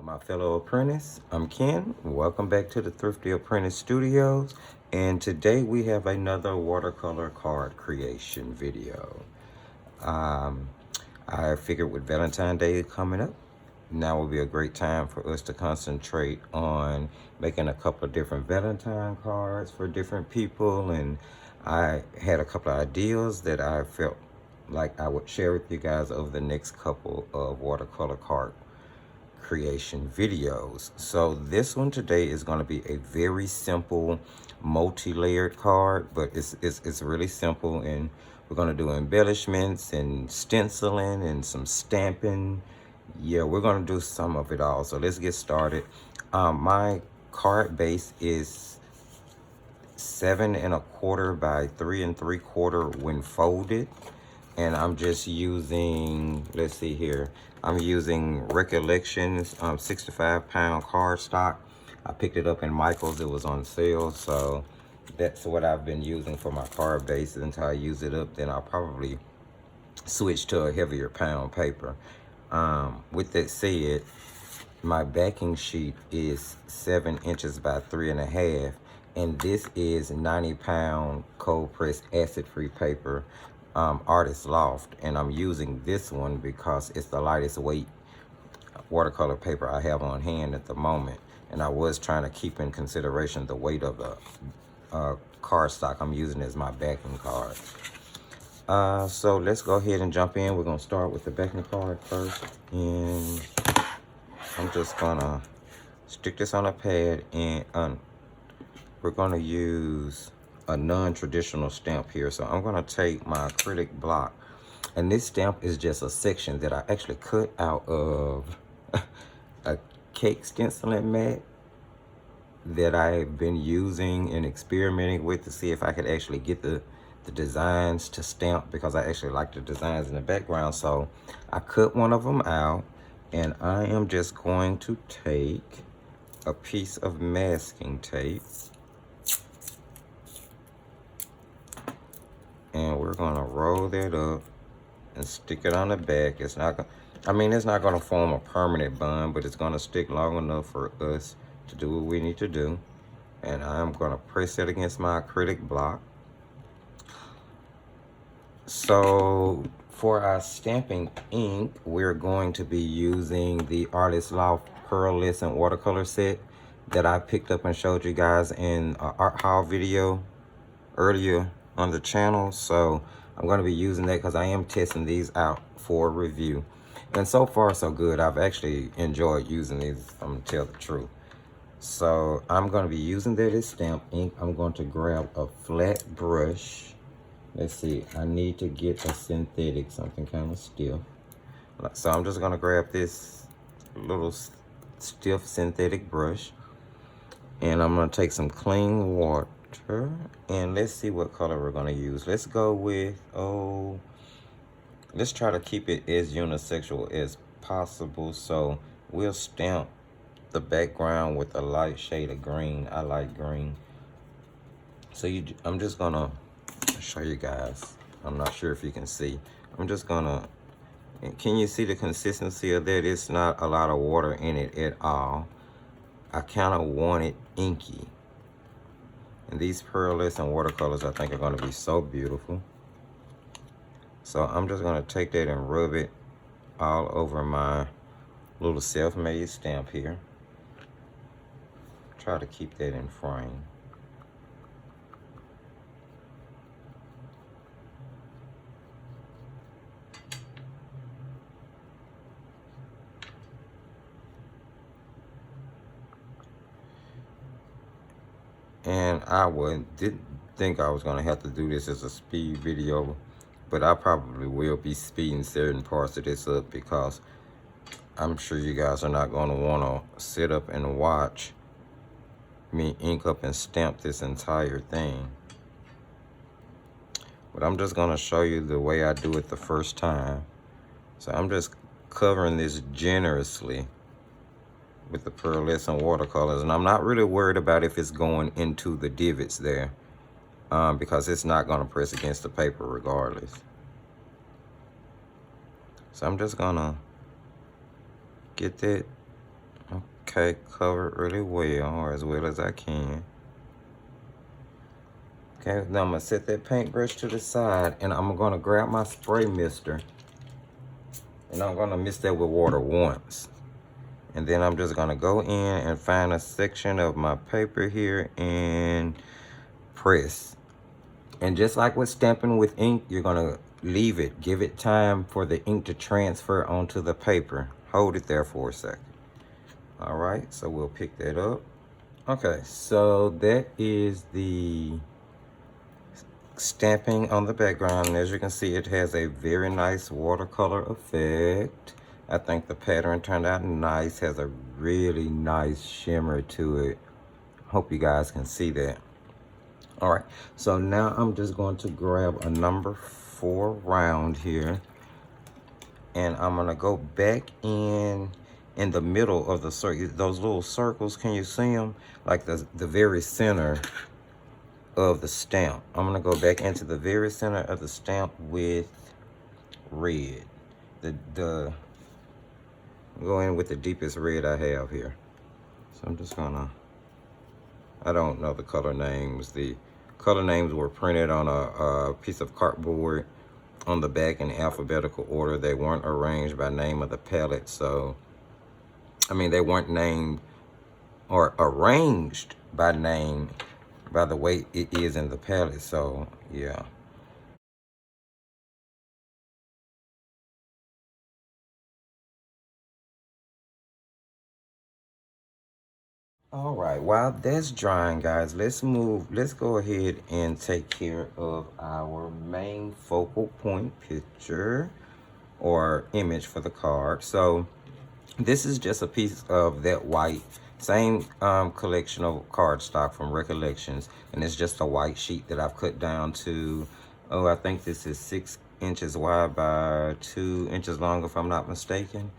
My fellow apprentice, I'm Ken. Welcome back to the Thrifty Apprentice Studios, and today we have another watercolor card creation video. I figured with Valentine Day coming up, now will be a great time for us to concentrate on making a couple of different Valentine cards for different people, and I had a couple of ideas that I felt like I would share with you guys over the next couple of watercolor card creation videos. So this one today is going to be a very simple multi-layered card, but it's really simple, and we're going to do embellishments and stenciling and some stamping. Yeah, we're going to do some of it all. So let's get started. My card base is 7 1/4 by 3 3/4 when folded, and I'm just using, let's see here, I'm using Recollections 65-pound cardstock. I picked it up in Michael's. It was on sale, so that's what I've been using for my card base until I use it up. Then I'll probably switch to a heavier pound paper. With that said, my backing sheet is 7 inches by 3 1/2, and this is 90-pound cold pressed acid-free paper, Artist Loft, and I'm using this one because it's the lightest weight watercolor paper I have on hand at the moment, and I was trying to keep in consideration the weight of the cardstock I'm using as my backing card. So let's go ahead and jump in. We're gonna start with the backing card first, and I'm just gonna stick this on a pad, and we're gonna use a non-traditional stamp here. So I'm gonna take my acrylic block, and this stamp is just a section that I actually cut out of a cake stenciling mat that I've been using and experimenting with to see if I could actually get the designs to stamp, because I actually like the designs in the background. So I cut one of them out, and I am just going to take a piece of masking tape, and we're gonna roll that up and stick it on the back. It's not gonna, it's not gonna form a permanent bond, but it's gonna stick long enough for us to do what we need to do. And I'm gonna press it against my acrylic block. So for our stamping ink, we're going to be using the Artist Loft Pearlescent watercolor set that I picked up and showed you guys in an art haul video earlier on the channel. So I'm going to be using that because I am testing these out for review, and so far so good. I've actually enjoyed using these, I'm gonna tell the truth. So I'm going to be using that as stamp ink. I'm going to grab a flat brush. Let's see, I need to get a synthetic, something kind of stiff. So I'm just going to grab this little stiff synthetic brush, and I'm going to take some clean water, and let's see what color we're going to use. Let's go with, let's try to keep it as unisexual as possible. So we'll stamp the background with a light shade of green. I like green. So I'm just going to show you guys. I'm not sure if you can see. I'm just going to, can you see the consistency of that? It's not a lot of water in it at all. I kind of want it inky. And these pearlescent watercolors, I think, are going to be so beautiful. So I'm just going to take that and rub it all over my little self-made stamp here. Try to keep that in frame. And I didn't think I was gonna have to do this as a speed video, but I probably will be speeding certain parts of this up, because I'm sure you guys are not gonna wanna sit up and watch me ink up and stamp this entire thing. But I'm just gonna show you the way I do it the first time. So I'm just covering this generously with the pearlescent watercolors, and I'm not really worried about if it's going into the divots there, because it's not going to press against the paper regardless. So I'm just gonna get that. Okay, cover it really well, or as well as I can. Okay, now I'm gonna set that paintbrush to the side, and I'm gonna grab my spray mister, and I'm gonna mist that with water once. And then I'm just gonna go in and find a section of my paper here and press. And just like with stamping with ink, you're gonna leave it, give it time for the ink to transfer onto the paper. Hold it there for a second. All right, so we'll pick that up. Okay, so that is the stamping on the background. And as you can see, it has a very nice watercolor effect. I think the pattern turned out nice, has a really nice shimmer to it. Hope you guys can see that. All right, so now I'm just going to grab a number 4 round here, and I'm gonna go back in the middle of the circle. Those little circles, can you see them? Like the very center of the stamp. I'm gonna go back into the very center of the stamp with red. The go in with the deepest red I have here. So I'm just gonna, I don't know the color names. The color names were printed on a piece of cardboard on the back in alphabetical order. They weren't arranged by name of the palette. So, I mean, they weren't named or arranged by name by the way it is in the palette. So, yeah. All right, while that's drying, guys, let's go ahead and take care of our main focal point picture or image for the card. So this is just a piece of that white, same collection of cardstock from Recollections, and it's just a white sheet that I've cut down to, oh, I think this is 6 inches wide by 2 inches long, if I'm not mistaken.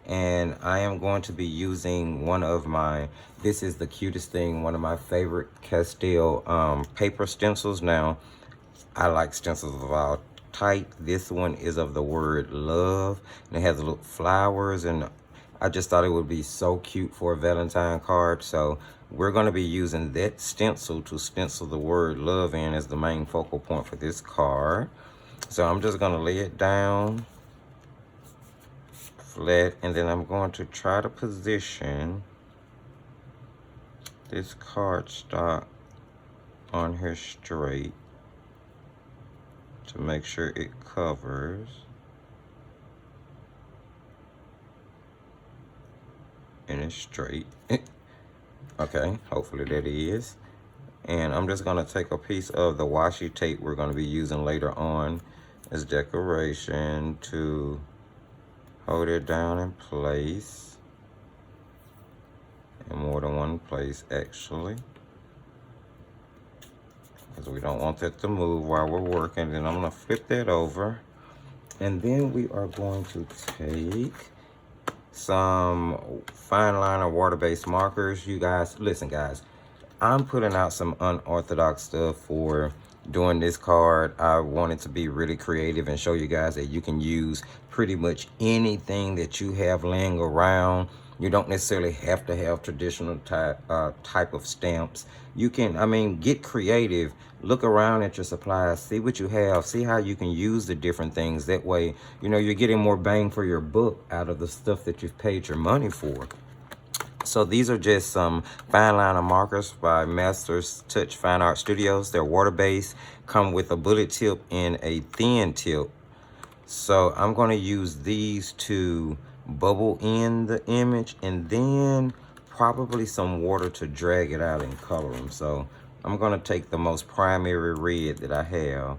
And I am going to be using one of my, this is the cutest thing, one of my favorite Castile paper stencils. Now, I like stencils of all type. This one is of the word love, and it has little flowers, and I just thought it would be so cute for a Valentine card. So we're going to be using that stencil to stencil the word love in as the main focal point for this card. So I'm just going to lay it down flat, and then I'm going to try to position this cardstock on here straight to make sure it covers. And it's straight. Okay, hopefully that is. And I'm just gonna take a piece of the washi tape we're gonna be using later on as decoration to hold it down in place. In more than one place, actually. Because we don't want that to move while we're working. Then I'm gonna flip that over. And then we are going to take some fine liner water-based markers. You guys, listen guys, I'm putting out some unorthodox stuff for doing this card. I wanted to be really creative and show you guys that you can use pretty much anything that you have laying around. You don't necessarily have to have traditional type of stamps. You can, I mean, get creative. Look around at your supplies, see what you have, see how you can use the different things. That way, you know, you're getting more bang for your buck out of the stuff that you've paid your money for. So these are just some fine liner markers by Masters Touch Fine Art Studios. They're water-based, come with a bullet tip and a thin tip. So I'm going to use these to bubble in the image, and then probably some water to drag it out and color them. So I'm going to take the most primary red that I have.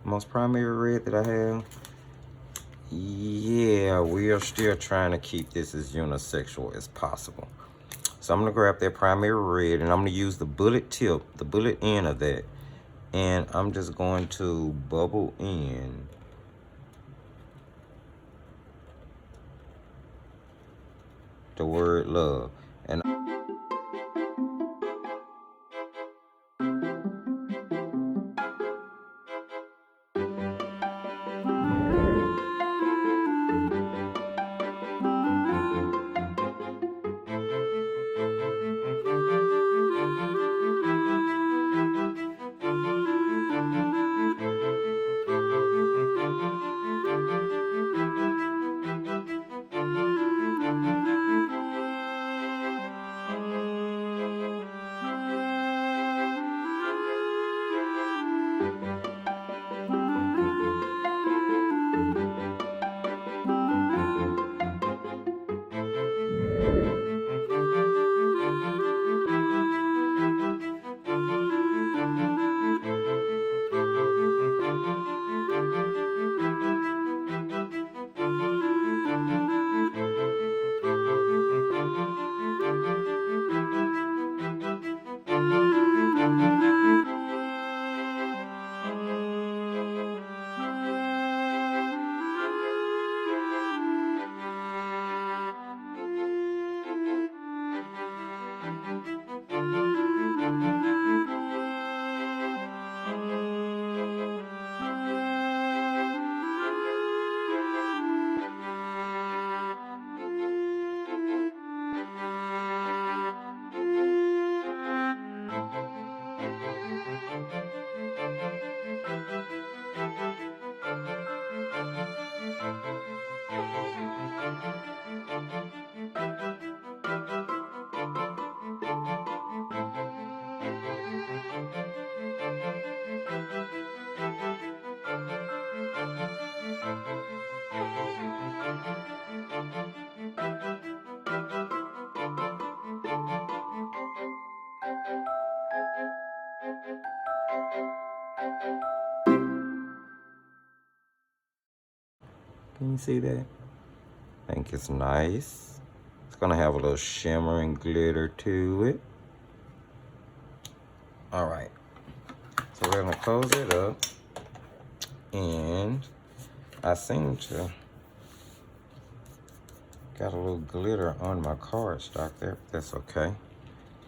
Most primary red that I have. Yeah, we are still trying to keep this as unisexual as possible. So I'm going to grab that primary red, and I'm going to use the bullet tip, the bullet end of that. And I'm just going to bubble in the word love. And Can you see that? I think it's nice. It's gonna have a little shimmer and glitter to it. All right, so we're gonna close it up, and I seem to got a little glitter on my cardstock there, but that's okay.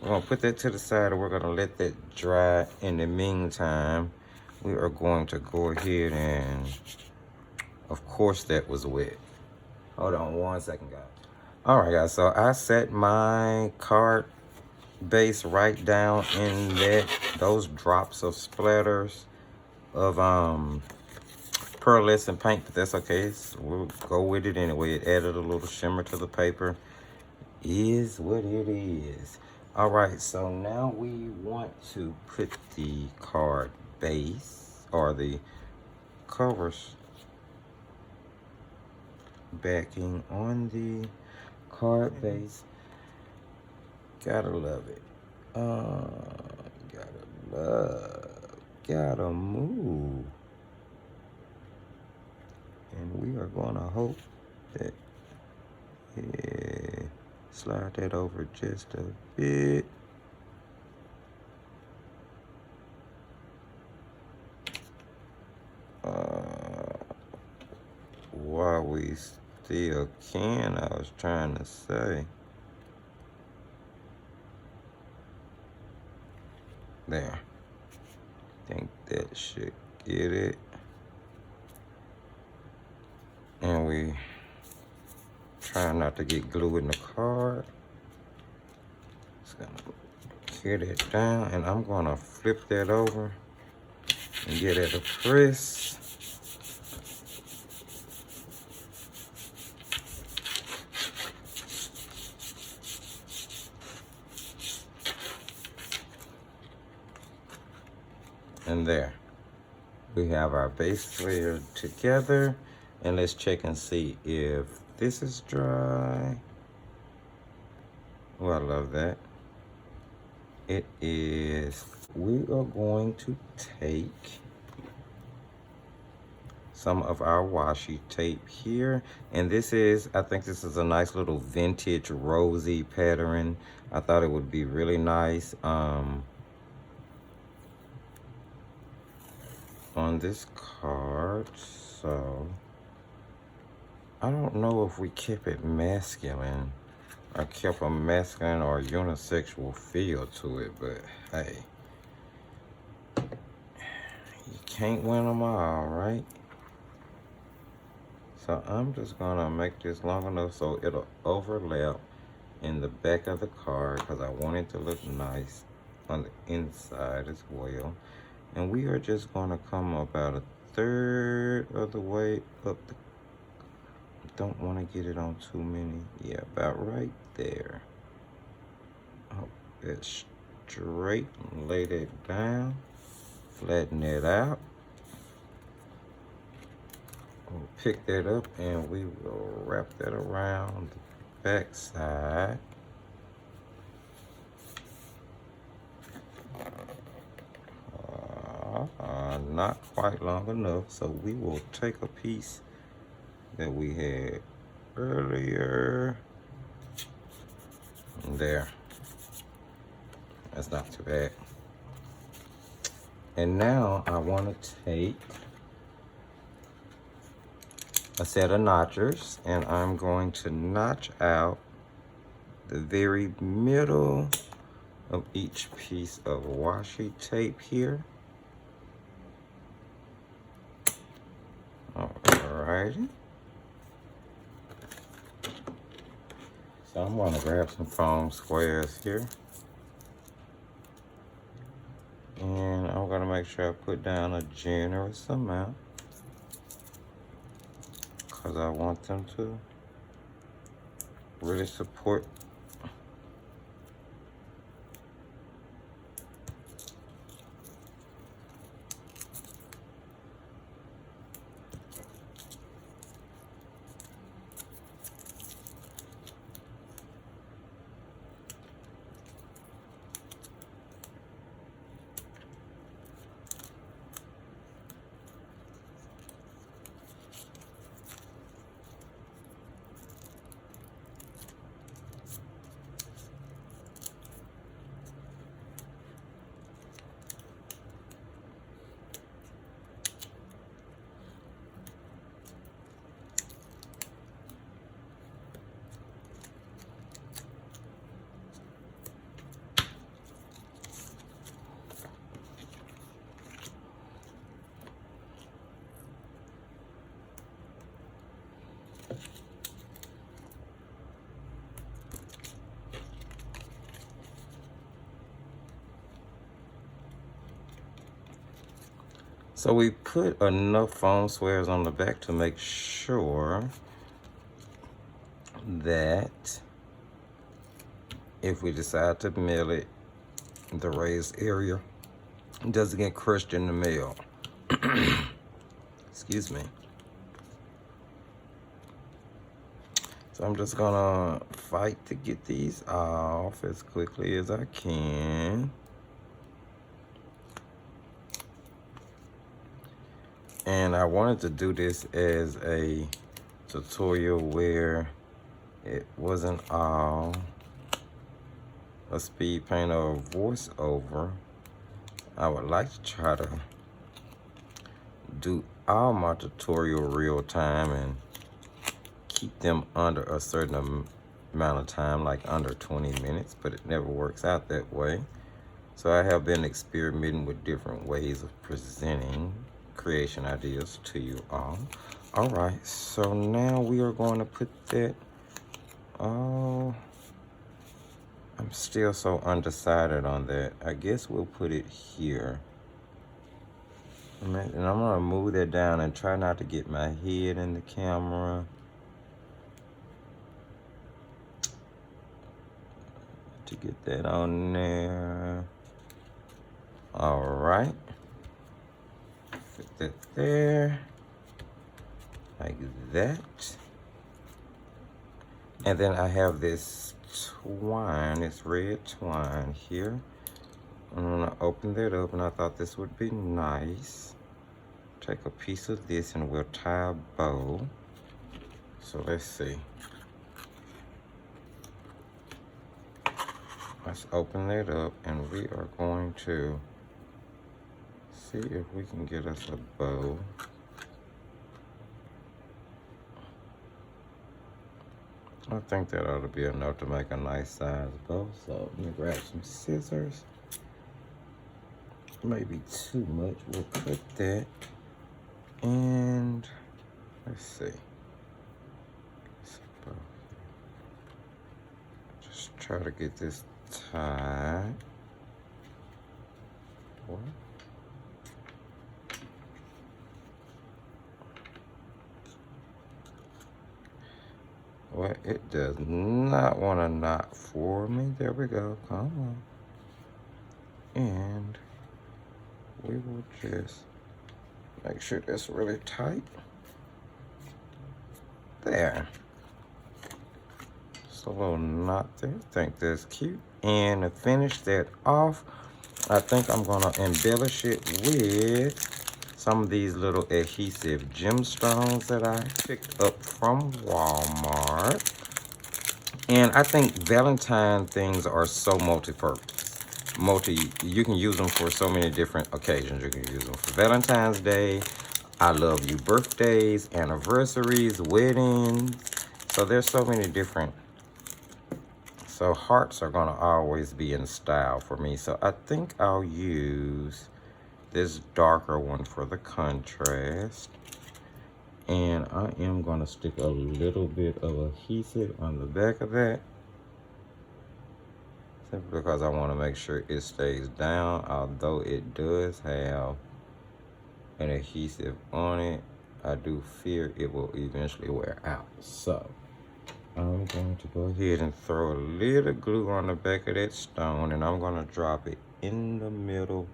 We're gonna put that to the side, and we're gonna let that dry. In the meantime, we are going to go ahead and, of course, that was wet. Hold on 1 second, guys. All right, guys, so I set my card base right down in those drops of splatters of pearlescent paint, but that's okay. We'll go with it anyway. It added a little shimmer to the paper. Is what it is. All right, so now we want to put the card base or the covers backing on the card base. Gotta love it. Gotta move. And we are gonna hope that, yeah, slide that over just a bit. While we still can, I was trying to say. There. Think that should get it. And we try not to get glue in the card. Just gonna get it down, and I'm gonna flip that over and get it a press. And there, we have our base layer together. And let's check and see if this is dry. Oh, I love that. It is. We are going to take some of our washi tape here. And this is, I think this is a nice little vintage rosy pattern. I thought it would be really nice on this card. So I don't know if we kept it masculine or kept a masculine or unisexual feel to it, but hey, you can't win them all, right? So I'm just gonna make this long enough so it'll overlap in the back of the card, because I want it to look nice on the inside as well. And we are just gonna come about 1/3 of the way up the, don't want to get it on too many. Yeah, about right there. Oh, it's straight. Lay that down. Flatten it out. We'll pick that up and we will wrap that around the back side. Not quite long enough, so we will take a piece that we had earlier. There. That's not too bad. And now I want to take a set of notchers, and I'm going to notch out the very middle of each piece of washi tape here. Alrighty. So I'm going to grab some foam squares here. And I'm going to make sure I put down a generous amount, because I want them to really support . So we put enough foam squares on the back to make sure that if we decide to mill it, the raised area doesn't get crushed in the mill. Excuse me. So I'm just gonna fight to get these off as quickly as I can. And I wanted to do this as a tutorial where it wasn't all a speed paint or a voiceover. I would like to try to do all my tutorial real time and keep them under a certain amount of time, like under 20 minutes, but it never works out that way. So I have been experimenting with different ways of presenting creation ideas to you all. All right, so now we are going to put that, oh, I'm still so undecided on that. I guess we'll put it here. And I'm gonna move that down and try not to get my head in the camera. To get that on there. All right. Put that there. Like that. And then I have this twine, this red twine here. I'm gonna open that up, and I thought this would be nice. Take a piece of this and we'll tie a bow. So let's see. Let's open that up, and we are going to see if we can get us a bow. I think that ought to be enough to make a nice size bow. So let me grab some scissors. Maybe too much. We'll cut that. And let's see. Just try to get this tied. What? Well, it does not want to knot for me. There we go. Come on. And we will just make sure that's really tight. There. Just a little knot there. I think that's cute. And to finish that off, I think I'm gonna embellish it with some of these little adhesive gemstones that I picked up from Walmart. And I think Valentine things are so multi-purpose. You can use them for so many different occasions. You can use them for Valentine's Day, I love you birthdays, anniversaries, weddings. So there's so many different. So hearts are gonna always be in style for me. So I think I'll use this darker one for the contrast. And I am gonna stick a little bit of adhesive on the back of that. Simply because I wanna make sure it stays down. Although it does have an adhesive on it, I do fear it will eventually wear out. So I'm going to go ahead and throw a little glue on the back of that stone, and I'm gonna drop it in the middle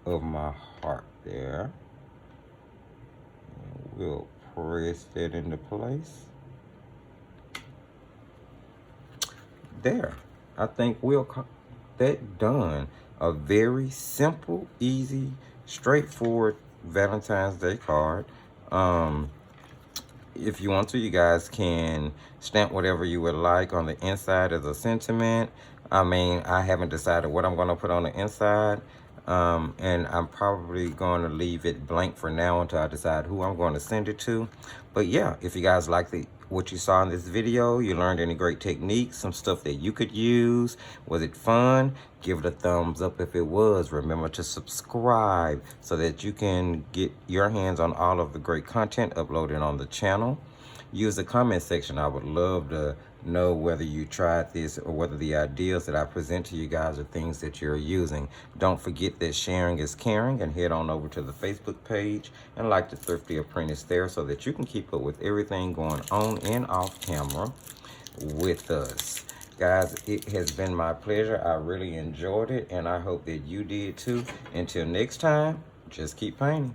of my heart there. And we'll press that into place. There. I think we'll call that done. A very simple, easy, straightforward Valentine's Day card. If you want to, you guys can stamp whatever you would like on the inside as a sentiment. I mean, I haven't decided what I'm going to put on the inside. And I'm probably going to leave it blank for now until I decide who I'm going to send it to. But yeah, if you guys like what you saw in this video, you learned any great techniques, some stuff that you could use. Was it fun? Give it a thumbs up if it was. Remember to subscribe so that you can get your hands on all of the great content uploaded on the channel. use the comment section. I would love to know whether you tried this or whether the ideas that I present to you guys are things that you're using. Don't forget that sharing is caring, and head on over to the Facebook page and like the Thrifty Apprentice there so that you can keep up with everything going on and off camera with us. Guys, it has been my pleasure. I really enjoyed it, and I hope that you did too. Until next time, just keep painting.